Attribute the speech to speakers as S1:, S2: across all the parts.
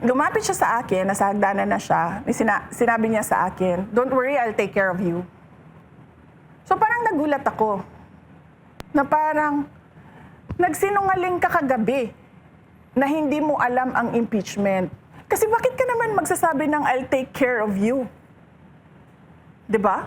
S1: lumapit siya sa akin, nasa hagdanan na siya, sinabi niya sa akin, "Don't worry, I'll take care of you." So parang nagulat ako, na parang nagsinungaling ka kagabi na hindi mo alam ang impeachment. Kasi bakit ka naman magsasabi ng "I'll take care of you"? 'Di ba?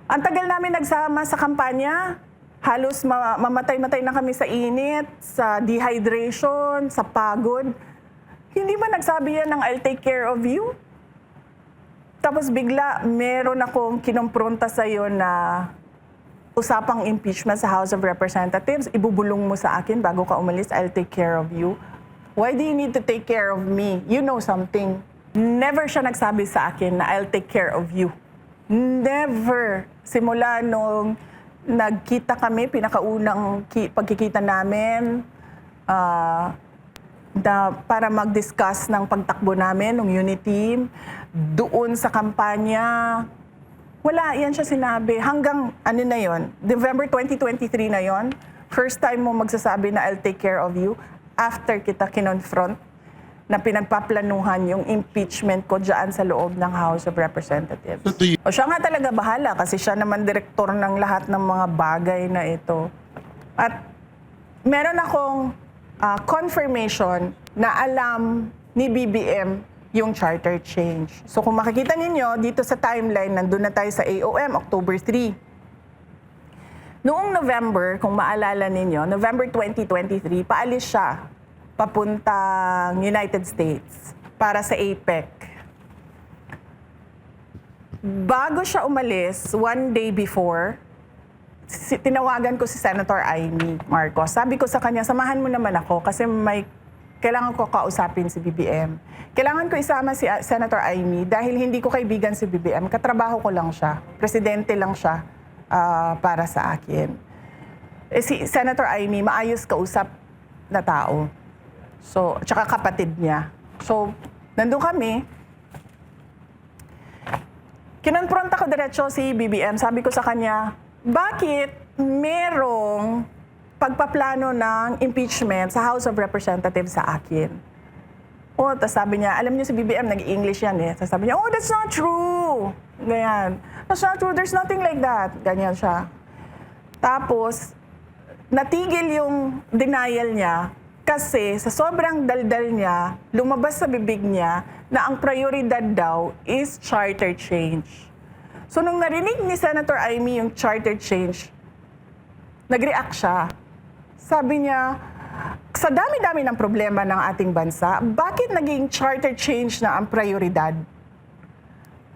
S1: Ang tagal namin nagsama sa kampanya, halos mamatay-matay na kami sa init, sa dehydration, sa pagod. Hindi ba nagsabi yan ng "I'll take care of you"? Tapos bigla, meron akong kinompronta sa'yo na usapang impeachment sa House of Representatives, ibubulong mo sa akin bago ka umalis, "I'll take care of you." Why do you need to take care of me? You know something. Never siya nagsabi sa akin na "I'll take care of you." Never. Simula nung nagkita kami, pinakaunang pagkikita namin, para mag-discuss ng pagtakbo namin, ng unit team, doon sa kampanya, wala yan siya sinabi. Hanggang ano na yon, November 2023 na yon, first time mo magsasabi na "I'll take care of you" after kita kinonfront na pinagpaplanuhan yung impeachment ko dyan sa loob ng House of Representatives. O siya nga talaga bahala kasi siya naman direktor ng lahat ng mga bagay na ito. At meron akong confirmation na alam ni BBM yung charter change. So kung makikita ninyo dito sa timeline, nandun na tayo sa AOM, October 3. Noong November, kung maalala ninyo, November 2023, paalis siya papuntang United States para sa APEC. Bago siya umalis, one day before, tinawagan ko si Senator Amy Marcos. Sabi ko sa kanya, samahan mo naman ako kasi kailangan ko kausapin si BBM. Kailangan ko isama si Senator Amy dahil hindi ko kaibigan si BBM. Katrabaho ko lang siya. Presidente lang siya para sa akin. Si Senator Amy, maayos kausap na tao. So, tsaka kapatid niya. So, nandun kami. Kinonfront ako diretso si BBM. Sabi ko sa kanya, bakit merong pagpaplano ng impeachment sa House of Representatives sa akin? Tapos sabi niya, alam niyo si BBM, nag-English yan eh. Tapos sabi niya, "Oh, that's not true." Ganyan. "That's not true, there's nothing like that." Ganyan siya. Tapos, natigil yung denial niya kasi sa sobrang daldal niya, lumabas sa bibig niya na ang prioridad daw is charter change. So nung narinig ni Senator Amy yung charter change, nag-react siya. Sabi niya, sa dami-dami ng problema ng ating bansa, bakit naging charter change na ang prioridad?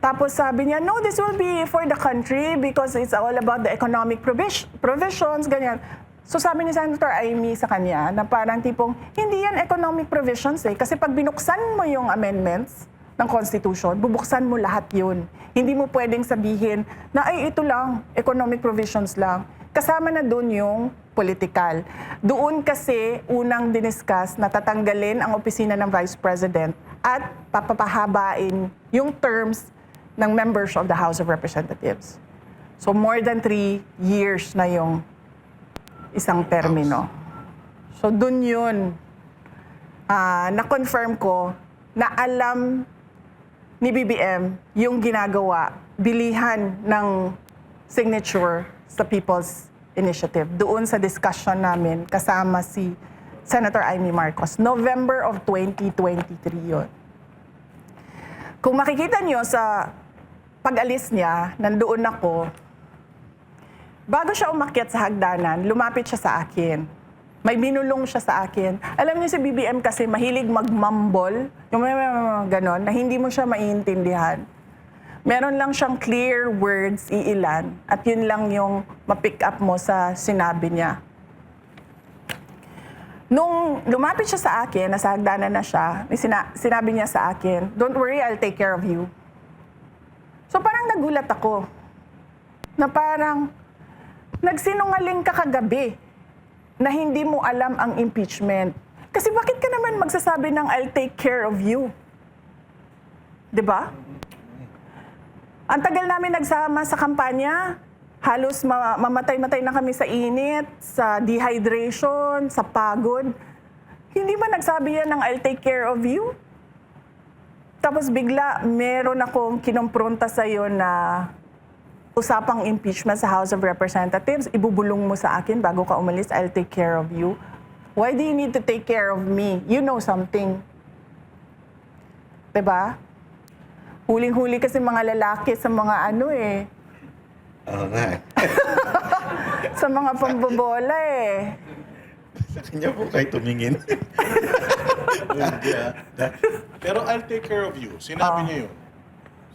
S1: Tapos sabi niya, "No, this will be for the country because it's all about the economic provisions," ganyan. So sabi ni Senator Amy sa kanya na parang tipong, hindi yan economic provisions eh. Kasi pag binuksan mo yung amendments ng Constitution, bubuksan mo lahat yun. Hindi mo pwedeng sabihin na ay ito lang, economic provisions lang. Kasama na doon yung political. Doon kasi unang diniscuss na tatanggalin ang opisina ng Vice President at papapahabain yung terms ng members of the House of Representatives. So more than 3 years na yung isang termino. So dun yun, na-confirm ko na alam ni BBM yung ginagawa, bilihan ng signature sa People's Initiative. Doon sa discussion namin kasama si Senator Amy Marcos. November of 2023 yun. Kung makikita nyo sa pag-alis niya, nandoon ako. Bago siya umakyat sa hagdanan, lumapit siya sa akin. May binulong siya sa akin. Alam niyo si BBM kasi mahilig mag-mumble, yung ganon, na hindi mo siya maiintindihan. Meron lang siyang clear words, iilan, at yun lang yung ma-pick up mo sa sinabi niya. Nung lumapit siya sa akin, nasa hagdanan na siya, sinabi niya sa akin, "Don't worry, I'll take care of you." So parang nagulat ako, na parang nagsinungaling ka kagabi na hindi mo alam ang impeachment. Kasi bakit ka naman magsasabi ng "I'll take care of you"? 'Di ba? Ang tagal namin nagsama sa kampanya, halos mamatay-matay na kami sa init, sa dehydration, sa pagod. Hindi ba nagsabi yan ng I'll take care of you? Tapos bigla, meron akong kinompronta sa'yo na usapang impeachment sa House of Representatives, ibubulong mo sa akin bago ka umalis, I'll take care of you. Why do you need to take care of me? You know something. Diba? Huling-huli kasi mga lalaki sa mga ano eh.
S2: Oo nga.
S1: Sa mga pambobola eh.
S2: Sa kanya po kayo tumingin.
S3: Hindi, ah. Pero I'll take care of you. Sinabi niya yun.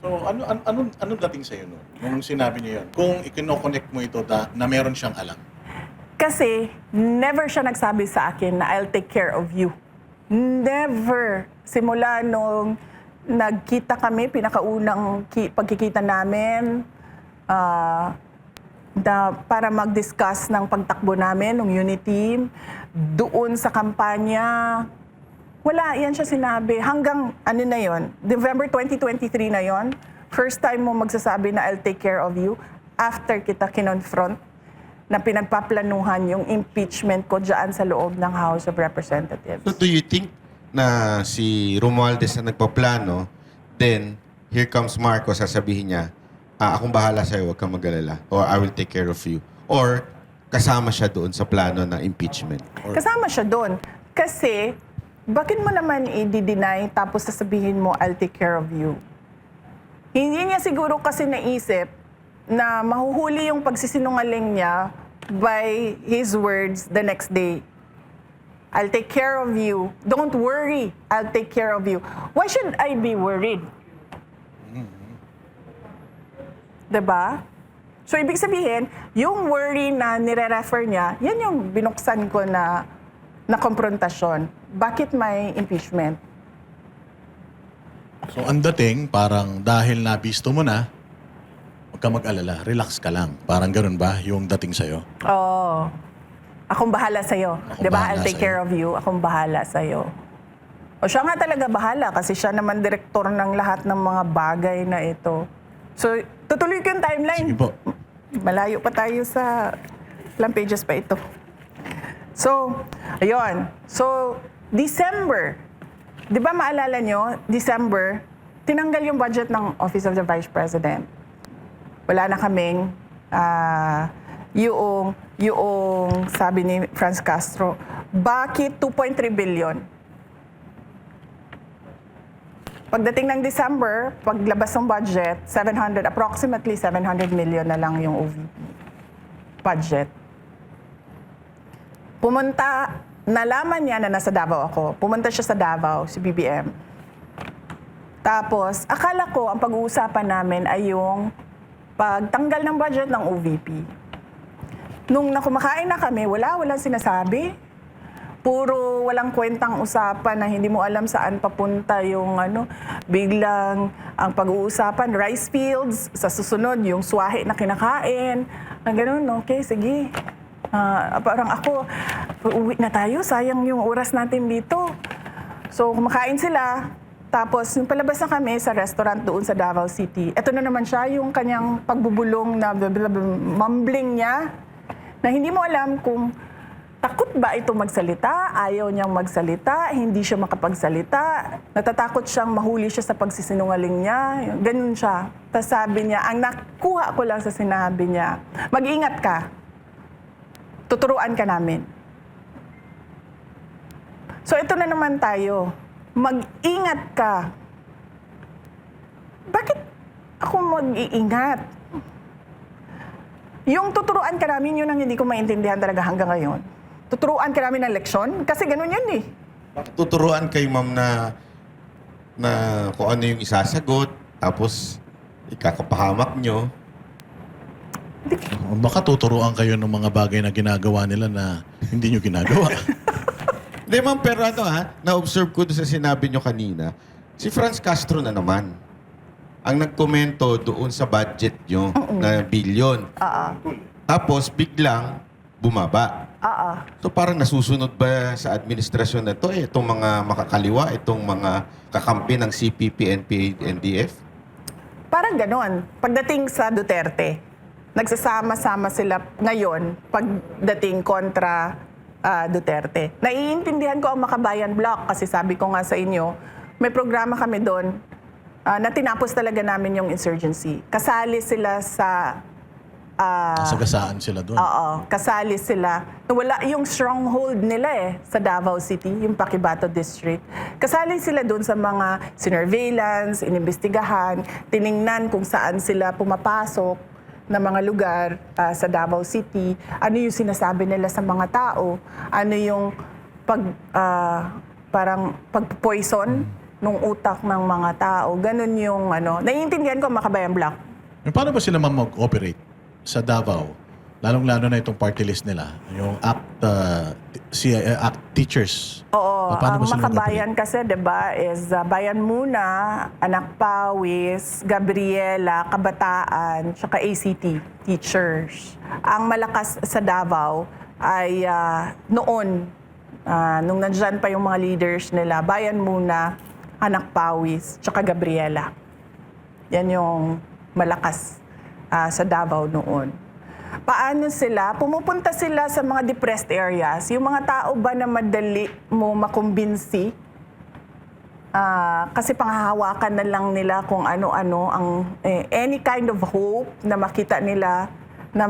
S3: So, ano dating sa'yo nun? Nung sinabi niya yun? Kung ikino-connect mo ito na meron siyang alam.
S1: Kasi never siya nagsabi sa akin na I'll take care of you. Never. Simula nung nagkita kami, pinakaunang pagkikita namin, para mag-discuss ng pagtakbo namin, ng unity team, doon sa kampanya, wala, yan siya sinabi. Hanggang, ano na yon, November 2023 na yon, first time mo magsasabi na I'll take care of you after kita kinonfront na pinagpaplanuhan yung impeachment ko dyan sa loob ng House of Representatives.
S2: So do you think na si Romualdez na nagpaplano, then here comes Marcos, sasabihin niya, akong bahala sa'yo, huwag kang mag-alala, or I will take care of you. Or kasama siya doon sa plano ng impeachment.
S1: Kasama siya doon. Kasi, bakit mo naman i-deny tapos sasabihin mo, I'll take care of you? Hindi niya siguro kasi naisip na mahuhuli yung pagsisinungaling niya by his words the next day. I'll take care of you. Don't worry, I'll take care of you. Why should I be worried? Diba? So, ibig sabihin, yung worry na nire-refer niya, yan yung binuksan ko na konfrontasyon. Bakit may impeachment?
S3: So, ang dating, parang dahil nabisto mo na, huwag ka mag-alala, relax ka lang. Parang ganun ba yung dating sa'yo?
S1: Oo. Akong bahala sa'yo.
S3: Akong
S1: Diba?
S3: bahala
S1: I'll take
S3: sa'yo.
S1: care of you. Akong bahala sa'yo. O siya nga talaga bahala kasi siya naman direktor ng lahat ng mga bagay na ito. So, tutuloy ko yung timeline.
S3: Sige po.
S1: Malayo pa tayo sa ilang pages pa ito. So, ayun. So, December. Di ba maalala nyo, December, tinanggal yung budget ng Office of the Vice President. Wala na kaming yung sabi ni Franz Castro, bakit 2.3 billion? Pagdating ng December, paglabas ng budget, approximately 700 million na lang yung OVP budget. Pumunta, nalaman niya na nasa Davao ako. Pumunta siya sa Davao, si BBM. Tapos, akala ko ang pag-uusapan namin ay yung pagtanggal ng budget ng OVP. Nung nakumakain na kami, walang sinasabi. Puro walang kwentang usapan na hindi mo alam saan papunta yung biglang ang pag-uusapan, rice fields, sa susunod yung swahe na kinakain. Ganun, okay, sige. Parang ako, uuwi na tayo, sayang yung oras natin dito. So, kumakain sila. Tapos, yung palabas na kami sa restaurant doon sa Davao City, eto na naman siya, yung kanyang pagbubulong na mumbling niya, na hindi mo alam kung takot ba ito magsalita, ayaw niyang magsalita, hindi siya makapagsalita, natatakot siyang mahuli siya sa pagsisinungaling niya, ganun siya. Tapos sabi niya, ang nakuha ko lang sa sinabi niya, mag-ingat ka, tuturuan ka namin. So ito na naman tayo, mag-ingat ka. Bakit ako mag-iingat? Yung tuturuan ka namin, yun ang hindi ko maintindihan talaga hanggang ngayon. Tuturuan ka namin ng leksyon? Kasi ganun yun eh.
S2: Tuturuan kay ma'am na kung ano yung isasagot, tapos ikakapahamak nyo.
S3: Baka tuturuan kayo ng mga bagay na ginagawa nila na hindi nyo ginagawa.
S2: Hindi ma'am, pero na-observe ko doon sa sinabi nyo kanina, si Franz Castro na naman ang nagkomento doon sa budget nyo na billion. Tapos biglang bumaba. So parang nasusunod ba sa administrasyon na to itong mga makakaliwa, itong mga kakampi ng CPP, NPA, NDF?
S1: Parang ganon. Pagdating sa Duterte, nagsasama-sama sila ngayon pagdating kontra Duterte. Naiintindihan ko ang Makabayan Block kasi sabi ko nga sa inyo, may programa kami doon na tinapos talaga namin yung insurgency. Kasali sila sa
S3: Sagasaan sila doon.
S1: Oo, kasali sila. Wala yung stronghold nila sa Davao City, yung Paquibato District. Kasali sila doon sa mga surveillance, inimbestigahan, tiningnan kung saan sila pumapasok na mga lugar sa Davao City, ano yung sinasabi nila sa mga tao, ano yung parang pag-poison ng utak ng mga tao. Ganun yung naiintindihan ko ang Makabayan Block.
S3: Paano ba sila mag-operate sa Davao? Lalong-lalo na itong party list nila, yung ACT teachers.
S1: Oo,
S3: Paano ba
S1: ang
S3: sila
S1: Makabayan kasi, 'di ba, is Bayan Muna, Anak Pawis, Gabriela, Kabataan, tsaka ACT teachers. Ang malakas sa Davao ay noon, nung nandyan pa yung mga leaders nila, Bayan Muna, Anak Pawis, tsaka Gabriela. Yan yung malakas sa Davao noon. Paano sila? Pumupunta sila sa mga depressed areas. Yung mga tao ba na madali mo makumbinsi? Kasi panghahawakan na lang nila kung ano-ano ang any kind of hope na makita nila na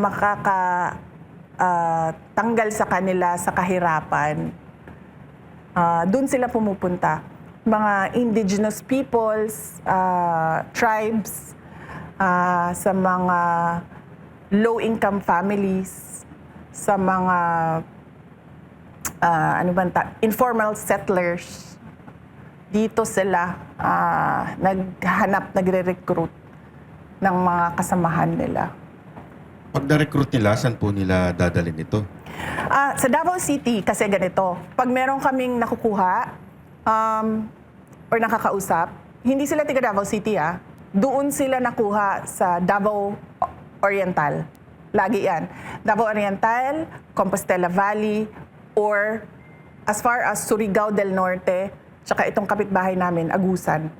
S1: tanggal sa kanila sa kahirapan. Doon sila pumupunta. Mga indigenous peoples, tribes, sa mga low-income families, sa mga informal settlers. Dito sila nagre-recruit ng mga kasamahan nila.
S2: Pag na-recruit nila, saan po nila dadalhin ito?
S1: Sa Davao City, kasi ganito, pag meron kaming nakukuha or nakakausap, hindi sila tiga Davao City, doon sila nakuha sa Davao Oriental. Lagi yan. Davao Oriental, Compostela Valley, or as far as Surigao del Norte, tsaka itong kapitbahay namin, Agusan.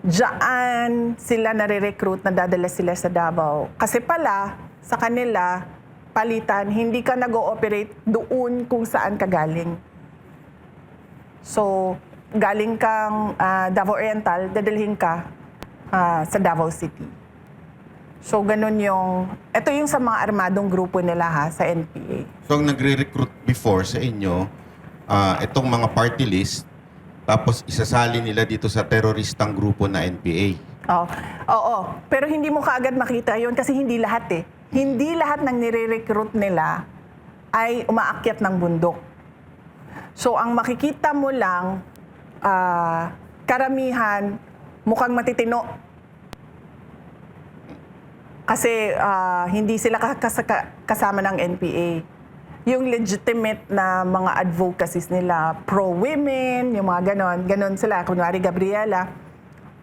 S1: Diyan sila nare-recruit, nadadala sila sa Davao. Kasi pala, sa kanila, palitan, hindi ka nag-ooperate doon kung saan ka galing. So, galing kang Davao Oriental, dadalhin ka sa Davao City. So, ganun ito yung sa mga armadong grupo nila sa NPA.
S2: So, ang nagre-recruit before sa inyo, itong mga party list, tapos isasali nila dito sa teroristang grupo na NPA.
S1: Oo. Pero hindi mo kaagad makita yun kasi hindi lahat Hindi lahat ng nire-recruit nila ay umaakyat ng bundok. So, ang makikita mo lang, karamihan, mukhang matitino. Kasi hindi sila kasama ng NPA. Yung legitimate na mga advocacies nila, pro-women, yung mga ganon sila, kunwari Gabriela.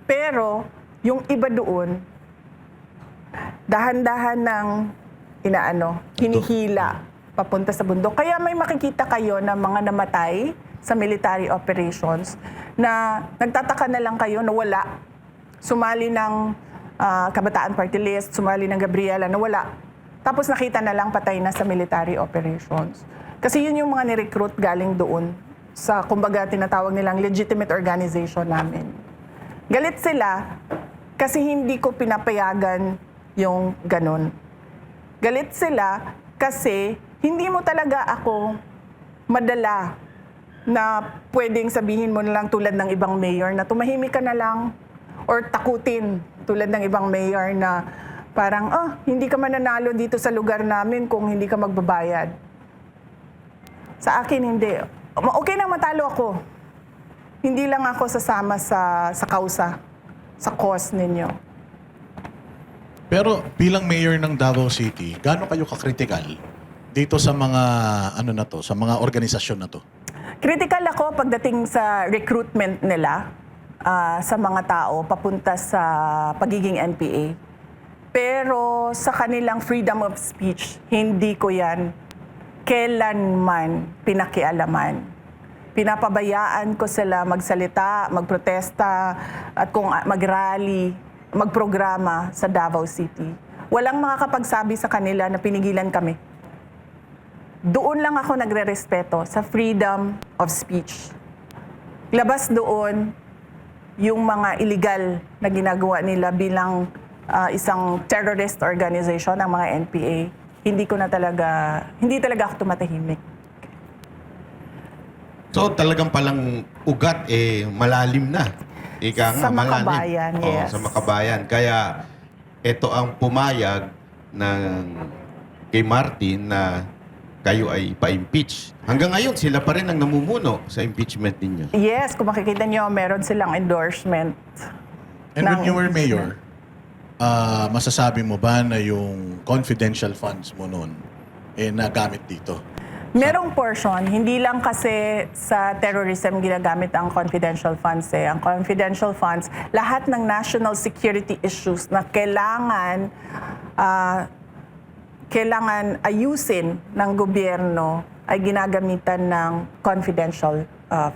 S1: Pero, yung iba doon, dahan-dahan ng hinihila papunta sa bundok. Kaya may makikita kayo na mga namatay sa military operations na nagtataka na lang kayo na wala. Sumali ng Kabataan Party List, sumali ng Gabriela na wala. Tapos nakita na lang patay na sa military operations. Kasi yun yung mga ni-recruit galing doon sa, kumbaga, tinatawag nilang legitimate organization namin. Galit sila kasi hindi ko pinapayagan yung ganun. Galit sila kasi hindi mo talaga ako madala na pwedeng sabihin mo na lang tulad ng ibang mayor na tumahimik ka na lang or takutin tulad ng ibang mayor na parang, hindi ka mananalo dito sa lugar namin kung hindi ka magbabayad. Sa akin, hindi. Okay na matalo ako. Hindi lang ako sasama sa kausa, sa cause ninyo.
S3: Pero bilang mayor ng Davao City, gaano kayo kakritikal dito sa mga sa mga organisasyon na to?
S1: Critical ako pagdating sa recruitment nila sa mga tao papunta sa pagiging NPA. Pero sa kanilang freedom of speech, hindi ko yan kailanman pinakialaman. Pinapabayaan ko sila magsalita, magprotesta, at kung mag-rally, magprograma sa Davao City. Walang makakapagsabi sa kanila na pinigilan kami. doon lang ako nagre-respeto sa freedom of speech. Labas doon yung mga illegal na ginagawa nila bilang isang terrorist organization, ang mga NPA. Hindi talaga ako tumatahimik.
S2: So talagang palang ugat malalim na. Ika nga,
S1: Sa Makabayan,
S2: malalim.
S1: yes.
S2: Sa Makabayan. Kaya ito ang pumayag ng kay Martin na kayo ay pa-impeach. Hanggang ngayon, sila pa rin ang namumuno sa impeachment ninyo.
S1: Yes, kung makikita nyo, meron silang endorsement.
S3: And when
S1: ng
S3: you were mayor, masasabi mo ba na yung confidential funds mo noon nagamit dito?
S1: Merong portion, hindi lang kasi sa terrorism ginagamit ang confidential funds. Ang confidential funds, lahat ng national security issues na kailangan ayusin ng gobyerno ay ginagamitan ng confidential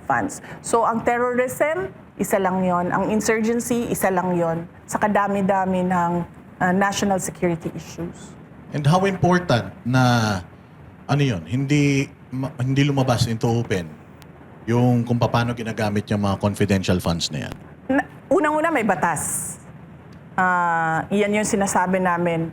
S1: funds. So ang terrorism, isa lang yon. Ang insurgency, isa lang yon. Sa kadami-dami ng national security issues.
S3: And how important na hindi lumabas into open yung kung paano ginagamit yung mga confidential funds na yan?
S1: Unang-una may batas. Iyan yung sinasabi namin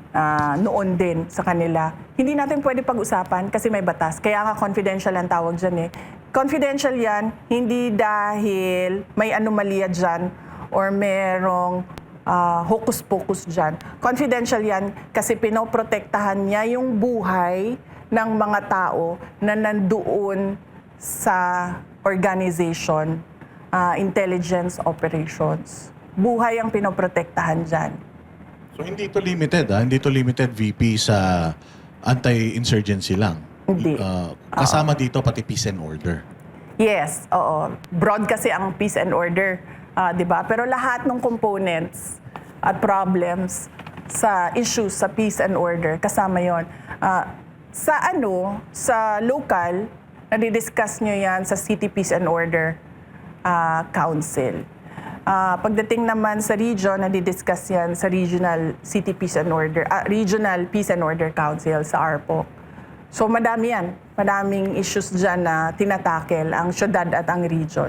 S1: noon din sa kanila. Hindi natin pwede pag-usapan kasi may batas. Kaya nga confidential ang tawag dyan eh. Confidential yan, hindi dahil may anomalya dyan or merong hocus-pocus dyan. Confidential yan kasi pinoprotektahan niya yung buhay ng mga tao na nandoon sa organization, intelligence operations. Buhay ang pinoprotektahan dyan.
S3: So hindi ito limited, Hindi ito limited, VP, sa anti-insurgency lang.
S1: Hindi.
S3: Kasama dito pati peace and order.
S1: Yes, oo. Broad kasi ang peace and order, 'di ba? Pero lahat ng components at problems sa issues sa peace and order kasama 'yon. Sa local, nadidiscuss nyo yan sa City Peace and Order Council. Pagdating naman sa region, nadidiscuss yan sa Regional City Peace and Order, Regional Peace and Order Council sa ARPO. So madami yan. Madaming issues dyan na tinatakel ang syudad at ang region.